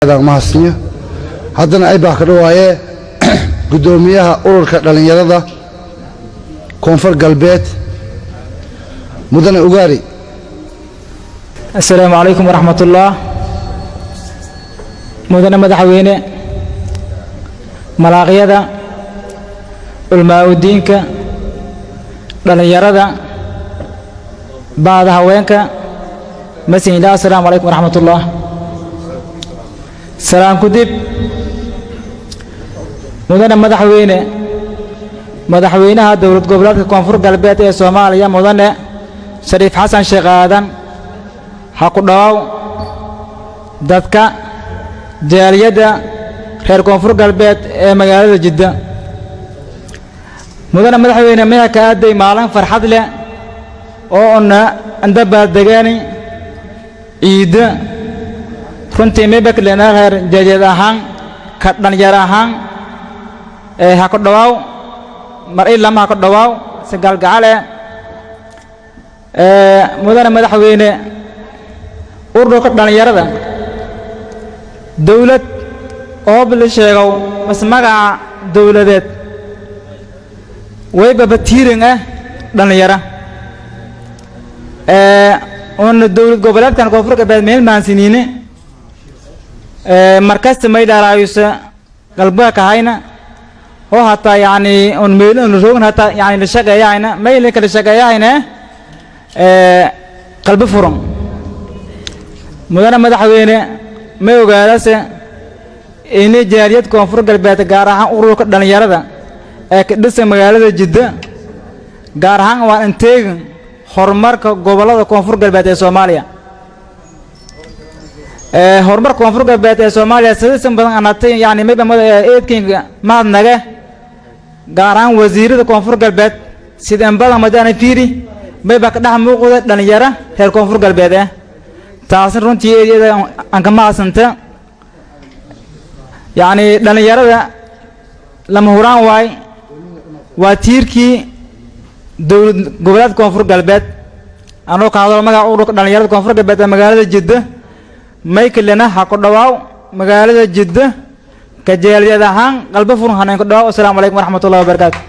mahadsanyo haddana ay baa ka dhawaaye gudoomiyaha ururka dhalinyarada koonfur galbeed mudane ugaari. السلام عليكم ورحمة الله. مدن مدحوينه ملاقيدا علماء الدينك dhalinyarada baada haweenka mas'uuliyada. السلام عليكم ورحمة الله. سلام كدب مدن مدحوينها دولة goboleedka koonfur galbeed ee Soomaaliya mudane Shariif Xasan Sheekh Aadan ha ku dhaw dadka jaaliyada reer koonfur galbeed ee magaalada Jidda. mudane madaxweyne ma ka aaday maalin farxad leh oo anda baadagaani ciida runtii ma baklena reer jaaliyad ahaan ka dhalinyar ahaan ha ku dhaw mar ilaa ha ku dhaw sagaal gacale mudane madaxweyne ururka dhalinyarada dawlad oo bil sheego mas magaca dawladeed way babatiirin dhalinyara on dawlad goboleedkan koonfur galbeed meel maansiniine markaas may dharaayusa qalbiga ka hayna oo hata yaani on meel on roogna hata yaani la shaqeeyayna meel kala shaqeeyayna qalbi furan. mudane madaxweyne ma ogaadase inay jaaliyad koonfur galbeed gaar ahaan ururka dhalinyarada ee ka dhisan magaalada Jidda gaar ahaan waa inteegan horumarka gobolada koonfur galbeed ee Soomaaliya. horumarka koonfur galbeed ee Soomaaliya sidoo badan anatay yaani ma bamada eedkinga maadnaga gaar ahaan wasiirada koonfur galbeed sidaan badan madana fiiri may ba ka dhax muuqda dhalinyaro reer koonfur galbeed taasina runtii iyada aan ka maasanta yaani dhalinyarada lama huraan waa tiirkii dawlad goboleedka koonfur galbeed anoo ka hadlo magaca ururka dhalinyarada koonfur galbeed ee magaalada Jidda may kalena ha ku dhawaaw magaalada Jidda ka jaaliyad ahaan qalbi furan hanaan ku dhawaaw. Assalaamu alaykum warahmatullahi wabarakatuh.